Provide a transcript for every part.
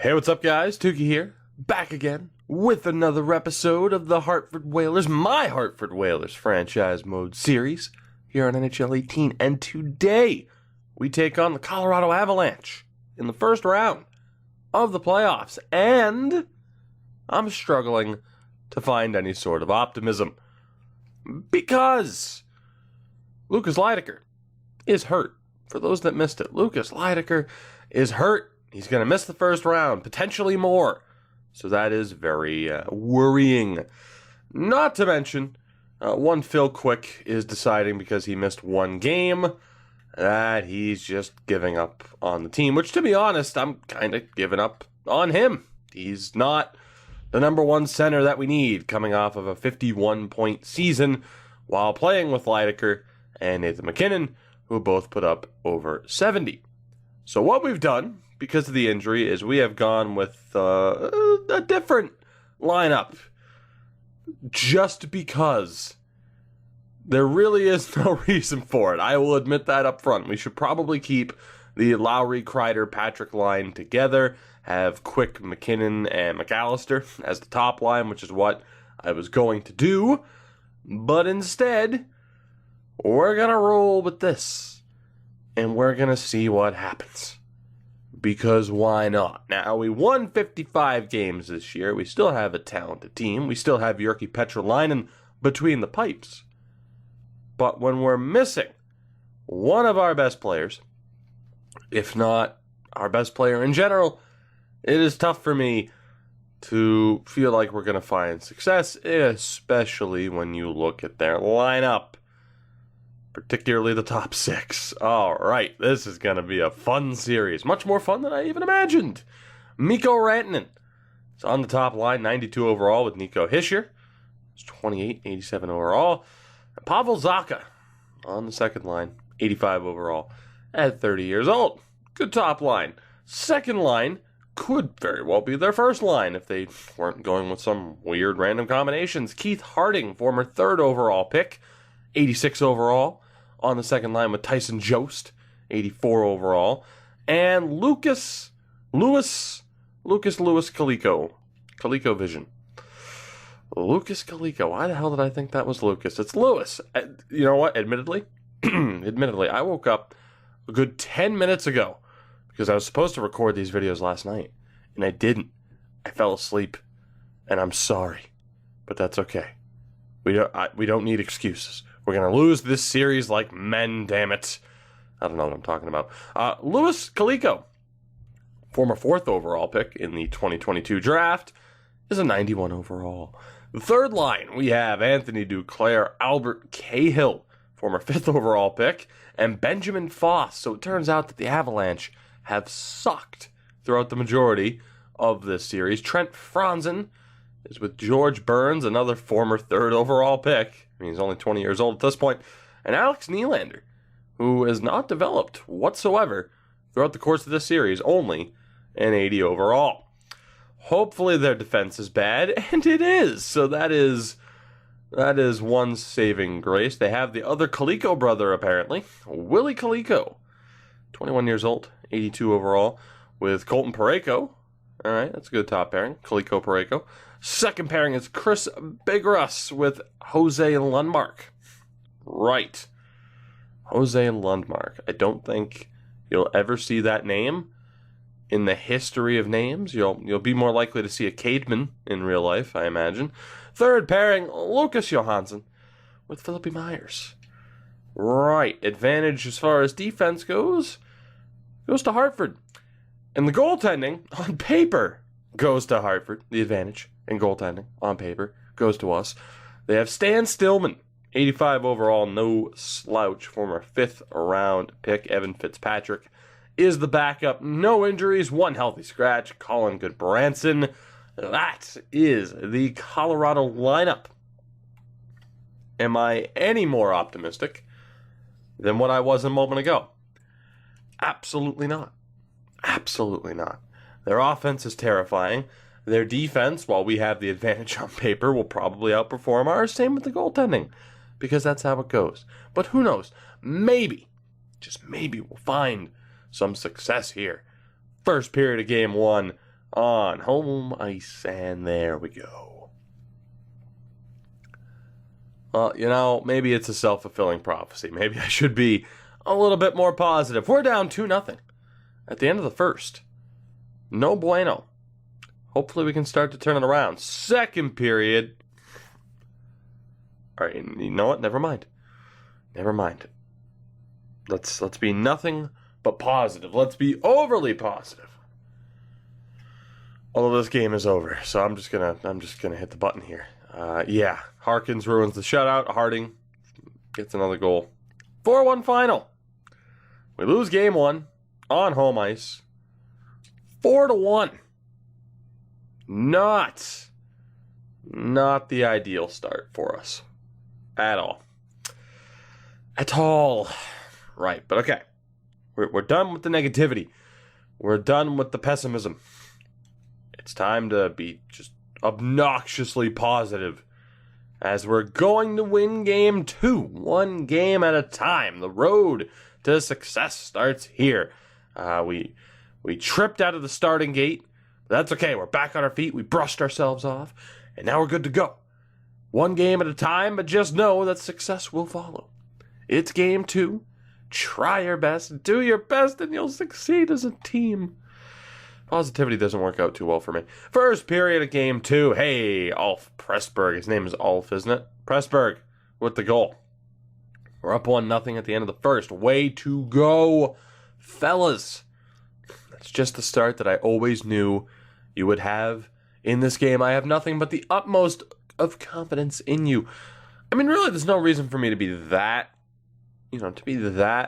Hey, what's up, guys? Tukey here, back again with another episode of the Hartford Whalers, my Hartford Whalers franchise mode series here on NHL 18. And today, we take on the Colorado Avalanche in the first round of the playoffs. And I'm struggling to find any sort of optimism because Lucas Leidecker is hurt. For those that missed it, Lucas Leidecker is hurt. He's going to miss the first round, potentially more. So that is very worrying. Not to mention, one Phil Quick is deciding because he missed one game that he's just giving up on the team. Which, to be honest, I'm kind of giving up on him. He's not the number one center that we need coming off of a 51-point season while playing with Leidecker and Nathan MacKinnon, who both put up over 70. So what we've done, because of the injury, is we have gone with a different lineup. Just because there really is no reason for it. I will admit that up front. We should probably keep the Lowry, Kreider, Patrick line together. Have Quick, MacKinnon, and McAllister as the top line, which is what I was going to do. But instead, we're going to roll with this. And we're going to see what happens. Because why not? Now, we won 55 games this year. We still have a talented team. We still have Jyrki Petrolainen between the pipes. But when we're missing one of our best players, if not our best player in general, it is tough for me to feel like we're going to find success, especially when you look at their lineup. Particularly the top six. All right, this is going to be a fun series. Much more fun than I even imagined. Mikko Rantanen is on the top line, 92 overall with Nico Hischier. It's 28, 87 overall. And Pavel Zacha on the second line, 85 overall at 30 years old. Good top line. Second line could very well be their first line if they weren't going with some weird random combinations. Keith Harding, former third overall pick, 86 overall. On the second line with Tyson Jost, 84 overall. And Lucas Kaliko. Kaliko Vision. Lucas Kaliko. Why the hell did I think that was Lucas? It's Lewis. You know what? Admittedly, I woke up a good 10 minutes ago because I was supposed to record these videos last night, and I didn't. I fell asleep, and I'm sorry, but that's okay. We don't need excuses. We're going to lose this series like men, damn it. I don't know what I'm talking about. Louis Kaliko, former fourth overall pick in the 2022 draft, is a 91 overall. The third line, we have Anthony Duclair, Albert Cahill, former fifth overall pick, and Benjamin Foss. So it turns out that the Avalanche have sucked throughout the majority of this series. Trent Franzen is with George Burns, another former third overall pick. I mean, he's only 20 years old at this point. And Alex Nylander, who has not developed whatsoever throughout the course of this series, only an 80 overall. Hopefully their defense is bad, and it is. So that is one saving grace. They have the other Kaliko brother, apparently, Willie Kaliko, 21 years old, 82 overall, with Colton Parayko. All right, that's a good top pairing, Kaliko Parayko. Second pairing is Chris Bigras with Jose Lundmark. Right. Jose Lundmark. I don't think you'll ever see that name in the history of names. You'll be more likely to see a caveman in real life, I imagine. Third pairing, Lucas Johansson with Philippi Myers. Right. Advantage as far as defense goes to Hartford. And the goaltending, on paper, goes to Hartford. The advantage in goaltending, on paper, goes to us. They have Stan Stillman, 85 overall, no slouch, former fifth round pick. Evan Fitzpatrick is the backup. No injuries, one healthy scratch. Colin Goodbranson. That is the Colorado lineup. Am I any more optimistic than what I was a moment ago? Absolutely not. Absolutely not. Their offense is terrifying. Their defense, while we have the advantage on paper, will probably outperform ours. Same with the goaltending, because that's how it goes. But who knows? Maybe, just maybe, we'll find some success here. First period of game one on home ice, and there we go. Well, maybe it's a self-fulfilling prophecy. Maybe I should be a little bit more positive. We're down 2-0 at the end of the first. No bueno. Hopefully we can start to turn it around. Second period. All right, you know what? Never mind. Let's be nothing but positive. Let's be overly positive. Although this game is over, so I'm just gonna hit the button here. Harkins ruins the shutout. Harding gets another goal. 4-1 final. We lose game 1 on home ice. 4-1. Not the ideal start for us. At all. Right, but okay. We're done with the negativity. We're done with the pessimism. It's time to be just obnoxiously positive as we're going to win game 2, one game at a time. The road to success starts here. We tripped out of the starting gate. That's okay. We're back on our feet. We brushed ourselves off, and now we're good to go. One game at a time, but just know that success will follow. It's game 2. Try your best, do your best, and you'll succeed as a team. Positivity doesn't work out too well for me. First period of game 2. Hey, Ulf Pressberg. His name is Ulf, isn't it? Pressberg with the goal. We're up 1-0 at the end of the first. Way to go, fellas. That's just the start that I always knew you would have in this game. I have nothing but the utmost of confidence in you. I mean, really, there's no reason for me to be that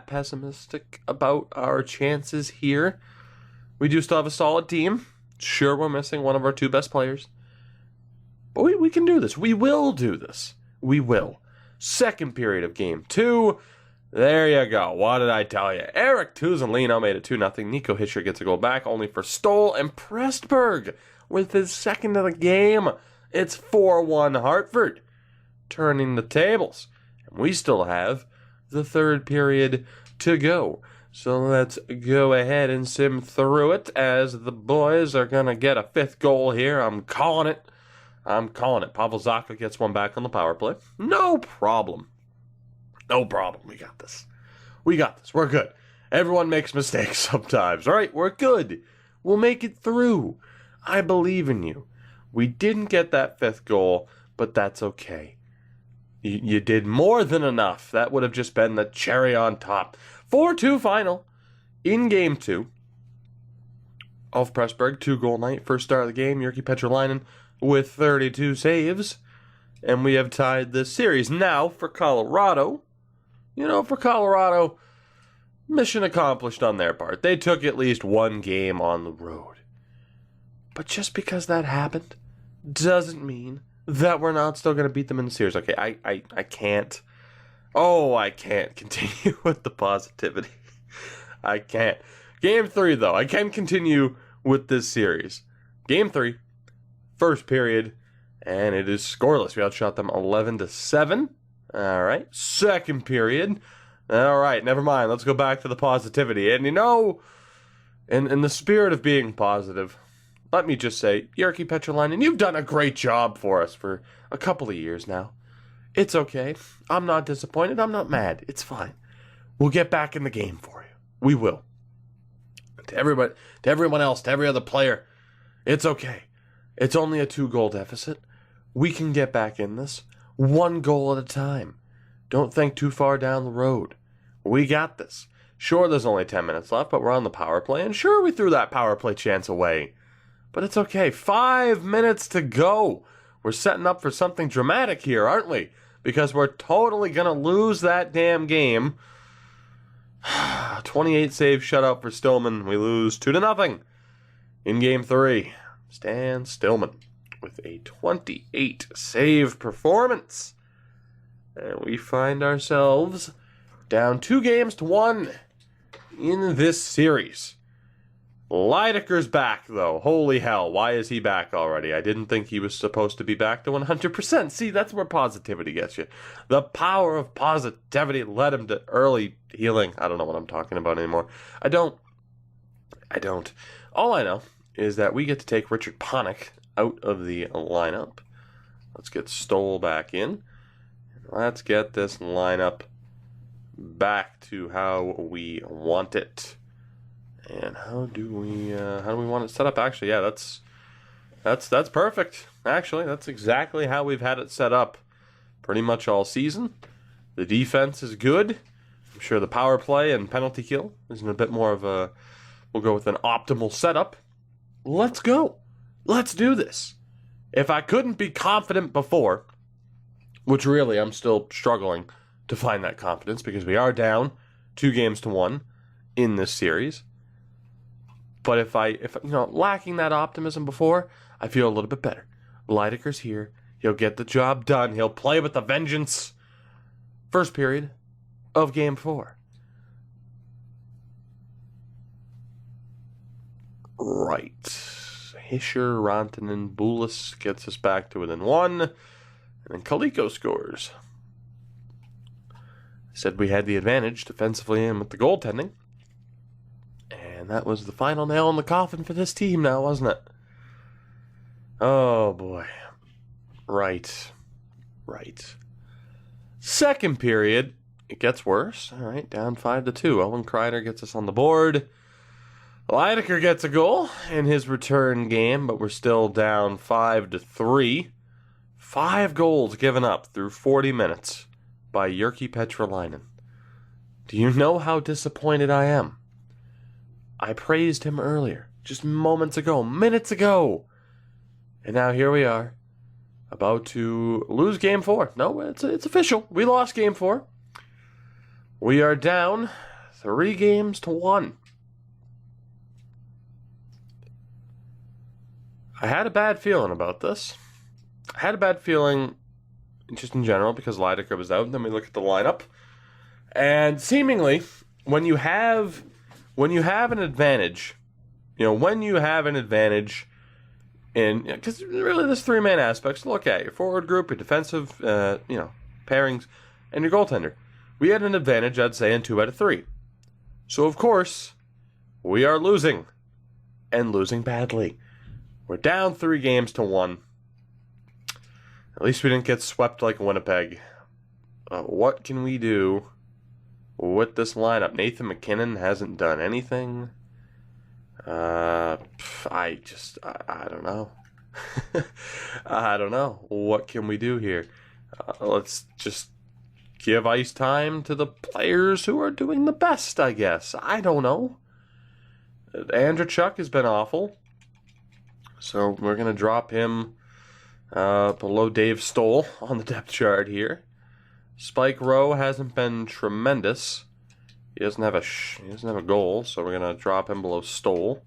pessimistic about our chances here. We do still have a solid team. Sure, we're missing one of our 2 best players. But we can do this. We will do this. We will. Second period of game 2. There you go. What did I tell you? Eric Tuzolino made it 2-0. Nico Hischier gets a goal back, only for Stoll and Pressberg with his second of the game. It's 4-1 Hartford, turning the tables. And we still have the third period to go. So let's go ahead and sim through it as the boys are going to get a 5th goal here. I'm calling it. Pavel Zacha gets one back on the power play. No problem. We got this. We're good. Everyone makes mistakes sometimes. All right, we're good. We'll make it through. I believe in you. We didn't get that 5th goal, but that's okay. You did more than enough. That would have just been the cherry on top. 4-2 final in game 2. Ulf Pressberg, 2-goal night. First star of the game, Jyrki Petrolainen with 32 saves. And we have tied this series. Now, for Colorado, mission accomplished on their part. They took at least one game on the road. But just because that happened doesn't mean that we're not still going to beat them in the series. Okay, I can't. I can't continue with the positivity. I can't. Game 3, though. I can continue with this series. Game 3, first period, and it is scoreless. We outshot them 11-7. All right. Second period. All right, never mind. Let's go back to the positivity. And in the spirit of being positive, let me just say, Jyrki Petrolainen, you've done a great job for us for a couple of years now. It's okay. I'm not disappointed. I'm not mad. It's fine. We'll get back in the game for you. We will. To everyone else, to every other player, it's okay. It's only a 2-goal deficit. We can get back in this. 1 goal at a time. Don't think too far down the road. We got this. Sure, there's only 10 minutes left, but we're on the power play. And sure, we threw that power play chance away. But it's okay. 5 minutes to go. We're setting up for something dramatic here, aren't we? Because we're totally going to lose that damn game. 28 save shutout for Stillman. We lose 2-0 in game 3. Stan Stillman with a 28 save performance. And we find ourselves down 2-1 in this series. Leideker's back, though. Holy hell, why is he back already? I didn't think he was supposed to be back to 100%. See, that's where positivity gets you. The power of positivity led him to early healing. I don't know what I'm talking about anymore. I don't. All I know is that we get to take Richard Panik out of the lineup. Let's get Stoll back in. Let's get this lineup back to how we want it. And how do we want it set up? Actually, yeah, that's perfect. Actually, that's exactly how we've had it set up pretty much all season. The defense is good. I'm sure the power play and penalty kill is in a bit more of a, we'll go with an optimal setup. Let's go. Let's do this. If I couldn't be confident before, which really I'm still struggling to find that confidence because we are down 2-1 in this series. But if lacking that optimism before, I feel a little bit better. Leideker's here. He'll get the job done. He'll play with a vengeance. First period of Game 4. Right. Hischer, Rantanen, Bulis gets us back to within 1. And then Kaliko scores. Said we had the advantage defensively and with the goaltending. And that was the final nail in the coffin for this team now, wasn't it? Oh, boy. Right. Second period, it gets worse. All right, down 5-2. Owen Kreider gets us on the board. Leideker gets a goal in his return game, but we're still down 5-3. 5 goals given up through 40 minutes by Jyrki Petrolainen. Do you know how disappointed I am? I praised him earlier, just minutes ago. And now here we are, about to lose Game 4. No, it's official. We lost Game 4. We are down 3-1. I had a bad feeling about this. I had a bad feeling just in general because Leideker was out. And then we look at the lineup. And seemingly, when you have an advantage, because really there's 3 main aspects to look at. Your forward group, your defensive, pairings, and your goaltender. We had an advantage, I'd say, in 2 out of 3. So, of course, we are losing. And losing badly. We're down 3-1. At least we didn't get swept like Winnipeg. What can we do with this lineup? Nathan MacKinnon hasn't done anything. I don't know. I don't know. What can we do here? Let's just give ice time to the players who are doing the best, I guess. I don't know. Andrechuk has been awful. So we're going to drop him below Dave Stoll on the depth chart here. Spike Rowe hasn't been tremendous. He doesn't have a goal, so we're going to drop him below Stoll.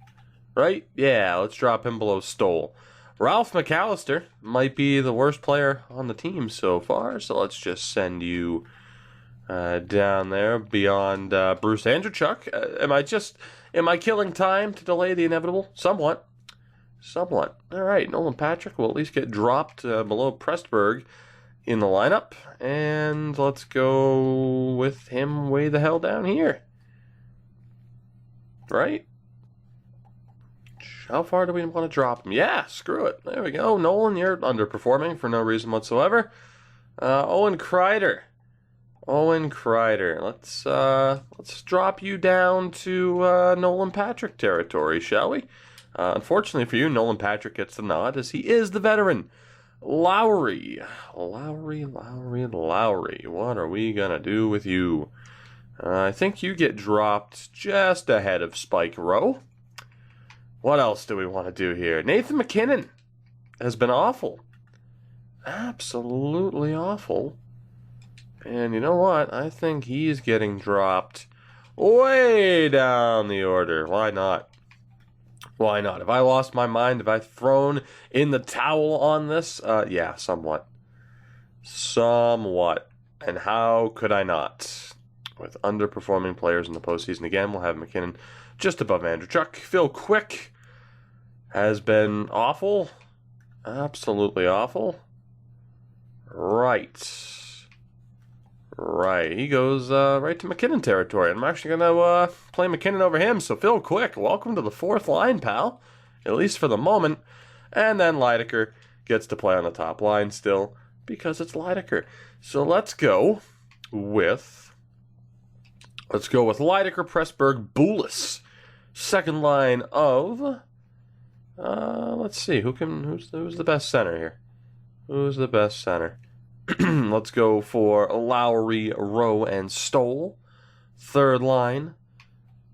Right? Yeah, let's drop him below Stoll. Ralph McAllister might be the worst player on the team so far, so let's just send you down there beyond Bruce Andrechuk. Am I killing time to delay the inevitable? Somewhat. All right, Nolan Patrick will at least get dropped below Prestberg in the lineup. And let's go with him way the hell down here. Right? How far do we want to drop him? Yeah, screw it. There we go. Nolan, you're underperforming for no reason whatsoever. Owen Kreider. Let's drop you down to Nolan Patrick territory, shall we? Unfortunately for you, Nolan Patrick gets the nod as he is the veteran. Lowry. What are we going to do with you? I think you get dropped just ahead of Spike Rowe. What else do we want to do here? Nathan MacKinnon has been awful. Absolutely awful. And you know what? I think he's getting dropped way down the order. Why not? Have I lost my mind? Have I thrown in the towel on this? Yeah, somewhat. And how could I not? With underperforming players in the postseason again, we'll have MacKinnon just above Andrechuk. Phil Quick has been awful. Absolutely awful. Right. He goes right to MacKinnon territory. I'm actually going to play MacKinnon over him. So, Phil Quick, welcome to the 4th line, pal. at least for the moment. And then Lydecker gets to play on the top line still because it's Lydecker. So let's go with Lydecker, Pressburg, Boulis. Second line of let's see, who's the best center here? Who's the best center? Let's go for Lowry, Rowe, and Stoll. Third line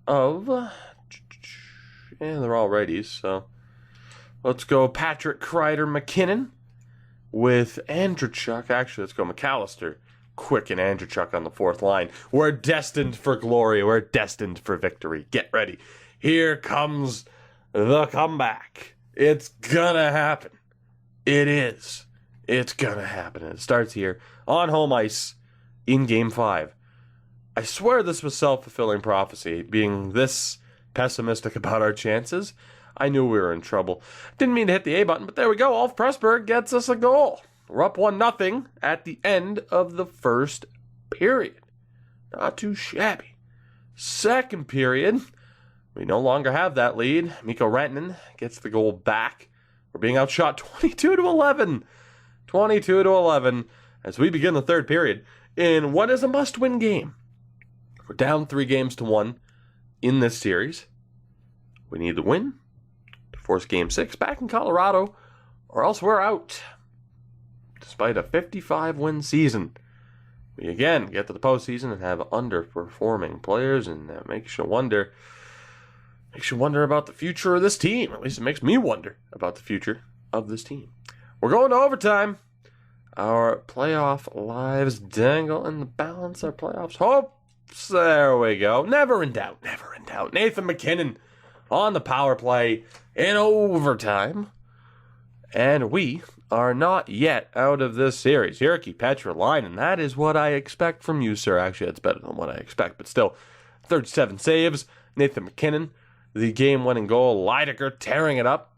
of they're all righties, so let's go Patrick, Kreider, McKinnon with Andrechuk. Actually, let's go McAllister, Quick, and Andrechuk on the fourth line. We're destined for glory. We're destined for victory. Get ready. Here comes the comeback. It's gonna happen. It is. It's gonna happen. And it starts here on home ice in Game 5. I swear this was self-fulfilling prophecy, being this pessimistic about our chances. I knew we were in trouble. Didn't mean to hit the A button, but there we go. Ulf Pressburg gets us a goal. We're up 1-0 at the end of the first period. Not too shabby. Second period, we no longer have that lead. Mikko Rantanen gets the goal back. We're being outshot 22-11. 22-11 as we begin the third period in what is a must-win game. We're down 3-1 in this series. We need the win to force Game 6 back in Colorado, or else we're out. Despite a 55-win season, we again get to the postseason and have underperforming players, and that makes you wonder about the future of this team. At least it makes me wonder about the future of this team. We're going to overtime. Our playoff lives dangle in the balance. Our playoffs hopes. There we go. Never in doubt. Never in doubt. Nathan McKinnon on the power play in overtime. And we are not yet out of this series. Jyrki Petrolainen, that is what I expect from you, sir. Actually, that's better than what I expect, but still. 37 saves. Nathan McKinnon, the game-winning goal. Lydecker tearing it up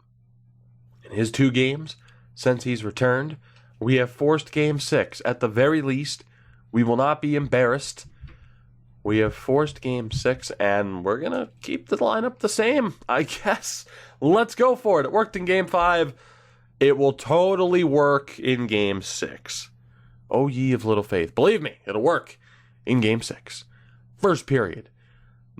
in his 2 games since he's returned. We have forced Game 6. At the very least, we will not be embarrassed. We have forced Game 6, and we're going to keep the lineup the same, I guess. Let's go for it. It worked in Game 5. It will totally work in Game 6. Oh, ye of little faith. Believe me, it'll work in Game 6. First period.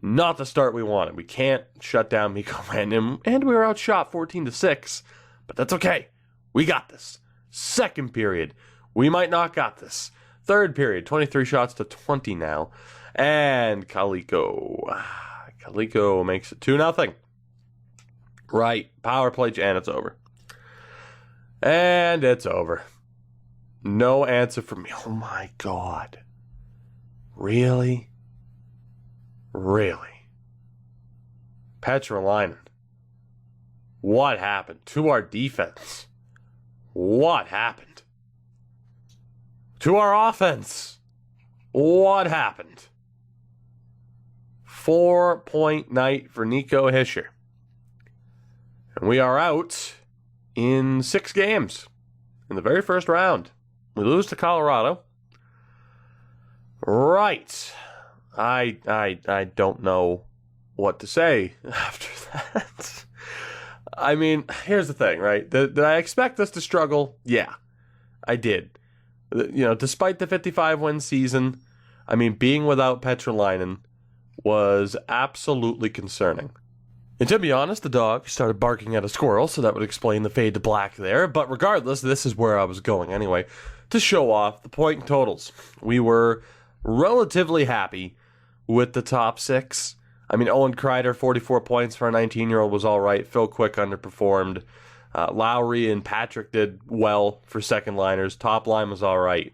Not the start we wanted. We can't shut down Mikko Rantanen, and we were outshot 14-6. But that's okay. We got this. Second period. We might not got this. Third period. 23 shots to 20 now. And Kaliko makes it 2-0. Right. Power play, and it's over. And it's over. No answer from me. Oh my God. Really? Really? Petrolainen. What happened to our defense? What happened to our offense? What happened? 4-point night for Nico Hischier. And we are out in 6 games in the very first round. We lose to Colorado. Right. I don't know what to say after that. I mean, here's the thing, right? Did I expect us to struggle? Yeah, I did. You know, despite the 55-win season, I mean, being without Petrolainen was absolutely concerning. And to be honest, the dog started barking at a squirrel, so that would explain the fade to black there. But regardless, this is where I was going anyway. To show off the point totals, we were relatively happy with the top 6. I mean, Owen Kreider, 44 points for a 19-year-old was all right. Phil Quick underperformed. Lowry and Patrick did well for second liners. Top line was all right.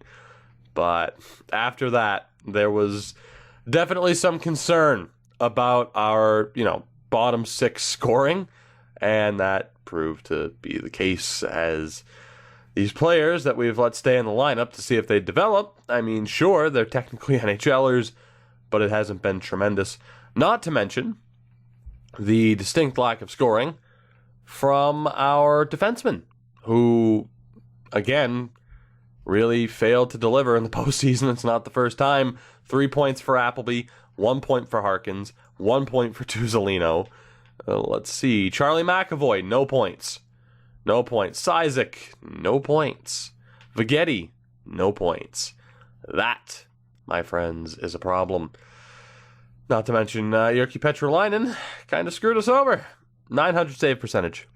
But after that, there was definitely some concern about our, bottom 6 scoring. And that proved to be the case as these players that we've let stay in the lineup to see if they develop. I mean, sure, they're technically NHLers, but it hasn't been tremendous. Not to mention the distinct lack of scoring from our defensemen, who, again, really failed to deliver in the postseason. It's not the first time. 3 points for Appleby, 1 point for Harkins, 1 point for Tuzolino. Let's see. Charlie McAvoy, no points. No points. Sizik, no points. Vignetti, no points. That, my friends, is a problem. Not to mention, Jyrki Petrolainen kind of screwed us over. 900 save percentage.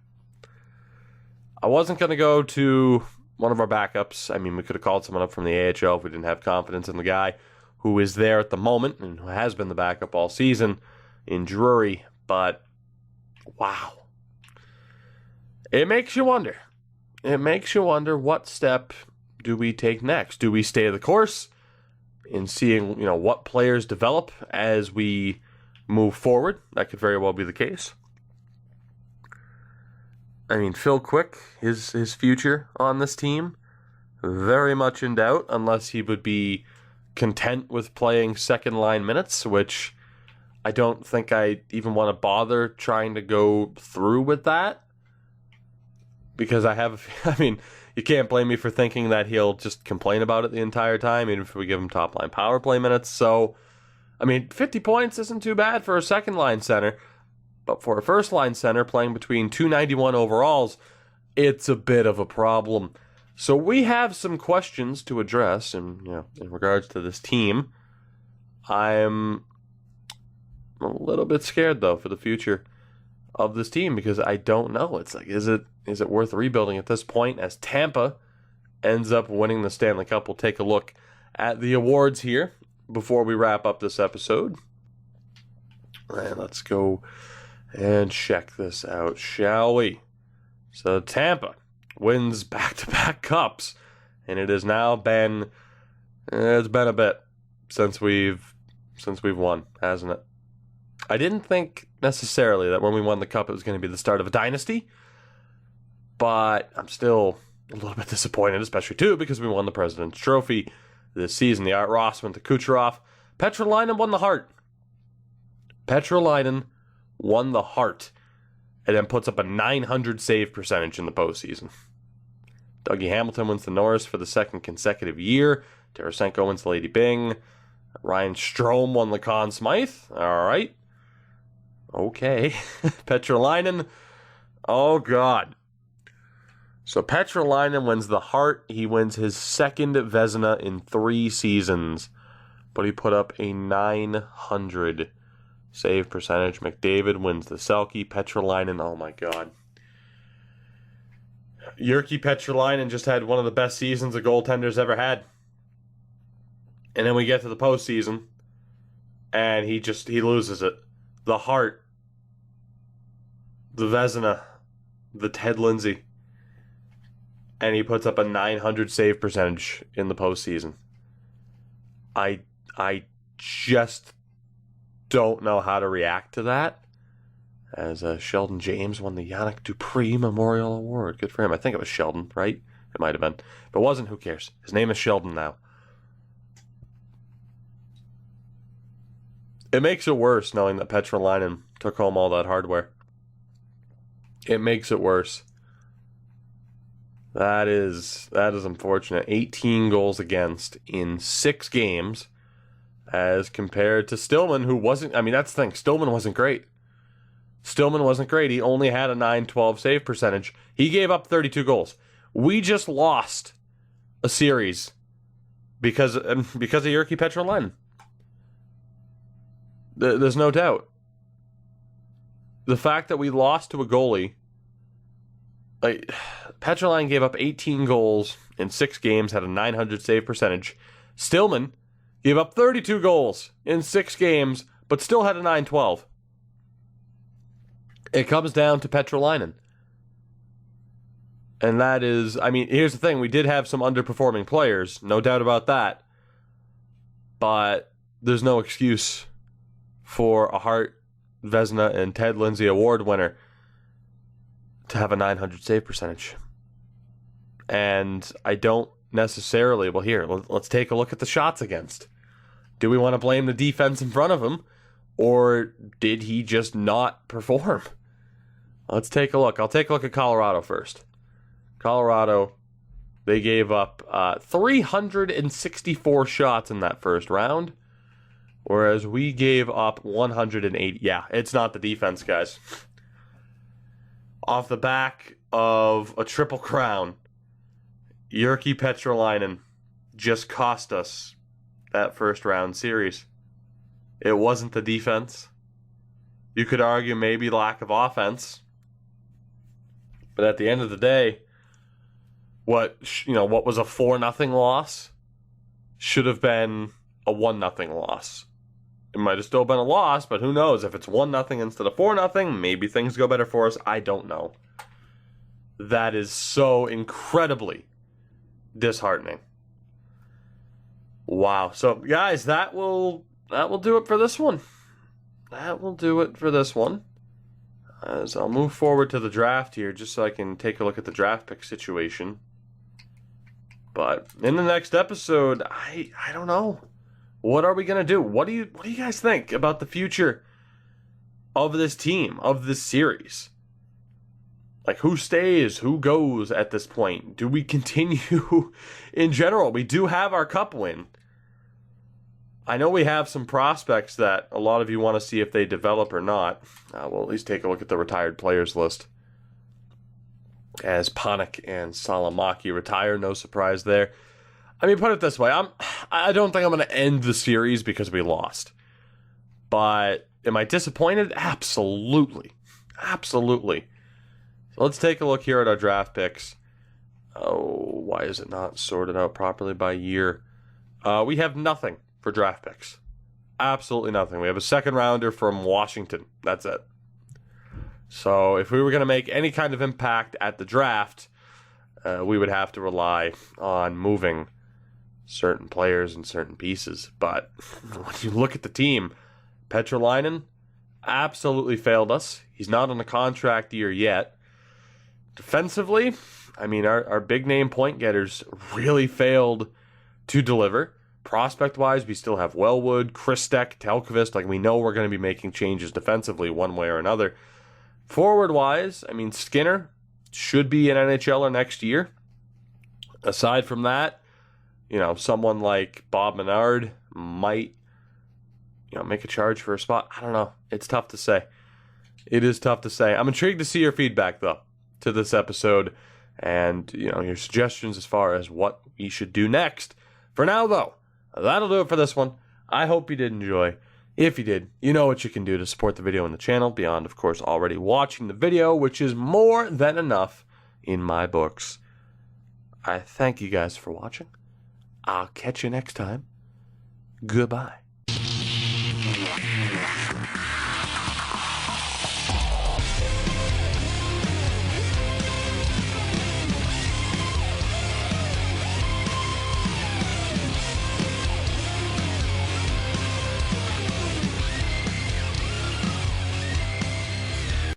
I wasn't going to go to one of our backups. I mean, we could have called someone up from the AHL if we didn't have confidence in the guy who is there at the moment and who has been the backup all season in Drury. But, wow. It makes you wonder. It makes you wonder, what step do we take next? Do we stay the course in seeing, what players develop as we move forward? That could very well be the case. I mean, Phil Quick, his future on this team, very much in doubt, unless he would be content with playing second-line minutes, which I don't think I even want to bother trying to go through with that. Because you can't blame me for thinking that he'll just complain about it the entire time, even if we give him top-line power play minutes. So, 50 points isn't too bad for a second-line center. But for a first-line center playing between 291 overalls, it's a bit of a problem. So we have some questions to address in regards to this team. I'm a little bit scared, though, for the future of this team, because I don't know. It's like, is it worth rebuilding at this point as Tampa ends up winning the Stanley Cup? We'll take a look at the awards here before we wrap up this episode. And let's go and check this out, shall we? So Tampa wins back-to-back cups, and it has now been a bit since we've won, hasn't it? I didn't think necessarily that when we won the cup it was going to be the start of a dynasty, but I'm still a little bit disappointed, especially too because we won the President's Trophy this season. The Art Ross went to Kucherov. Petrolainen won the Hart. Petrolainen won the Hart, and then puts up a 900 save percentage in the postseason. Dougie Hamilton wins the Norris for the second consecutive year. Tarasenko wins the Lady Byng. Ryan Strome won the Conn Smythe. All right. Okay. Petrolainen. Oh, God. So Petrolainen wins the Hart. He wins his second Vezina in 3 seasons, but he put up a 900 save percentage. McDavid wins the Selke. Petrolainen, oh my God. Jyrki Petrolainen just had one of the best seasons a goaltender's ever had. And then we get to the postseason, and he loses it. The Hart, the Vezina, the Ted Lindsay, and he puts up a 900 save percentage in the postseason. I just don't know how to react to that. As Sheldon James won the Yannick Dupree Memorial Award. Good for him. I think it was Sheldon, right? It might have been. If it wasn't, who cares? His name is Sheldon now. It makes it worse knowing that Petrolainen took home all that hardware. It makes it worse. That is unfortunate. 18 goals against in 6 games as compared to Stillman, who wasn't... that's the thing. Stillman wasn't great. He only had a 912 save percentage. He gave up 32 goals. We just lost a series because of Jyrki Petrolainen. There's no doubt. The fact that we lost to a goalie, Petrolainen gave up 18 goals in 6 games, had a 900 save percentage. Stillman gave up 32 goals in 6 games, but still had a 912. It comes down to Petrolainen. And that is, here's the thing. We did have some underperforming players, no doubt about that. But there's no excuse for a Hart, Vezina, and Ted Lindsay Award winner to have a 900 save percentage. And I don't necessarily... Well, here, let's take a look at the shots against. Do we want to blame the defense in front of him? Or did he just not perform? Let's take a look. I'll take a look at Colorado first. Colorado, they gave up 364 shots in that first round, whereas we gave up 180. Yeah, it's not the defense, guys. off the back of a triple crown, Jyrki Petrolainen just cost us that first round series. It wasn't the defense. You could argue maybe lack of offense. But at the end of the day, what was a 4-0 loss should have been a 1-0 loss. It might have still been a loss, but who knows? If it's 1-0 instead of 4-0, maybe things go better for us. I don't know. That is so incredibly disheartening. Wow. So, guys, that will do it for this one. That will do it for this one. As I'll move forward to the draft here, just so I can take a look at the draft pick situation. But in the next episode, I don't know. What are we gonna do? What do you guys think about the future of this team, of this series? Like, who stays, who goes at this point? Do we continue in general? We do have our cup win. I know we have some prospects that a lot of you want to see if they develop or not. We'll at least take a look at the retired players list. As Panik and Salamaki retire, no surprise there. I mean, put it this way, I don't think I'm going to end the series because we lost. But am I disappointed? Absolutely. Absolutely. So let's take a look here at our draft picks. Oh, why is it not sorted out properly by year? We have nothing for draft picks. Absolutely nothing. We have a second rounder from Washington. That's it. So if we were going to make any kind of impact at the draft, we would have to rely on moving certain players and certain pieces. But when you look at the team, Petrolainen absolutely failed us. He's not on a contract year yet. Defensively, I mean, our big name point getters really failed to deliver. Prospect-wise, we still have Wellwood, Kristek, Telkvist. Like, we know we're going to be making changes defensively one way or another. Forward-wise, I mean, Skinner should be an NHLer next year. Aside from that, someone like Bob Menard might, make a charge for a spot. I don't know. It's tough to say. It is tough to say. I'm intrigued to see your feedback, though, to this episode and, your suggestions as far as what we should do next. For now, though, that'll do it for this one. I hope you did enjoy. If you did, you know what you can do to support the video and the channel, beyond, of course, already watching the video, which is more than enough in my books. I thank you guys for watching. I'll catch you next time. Goodbye.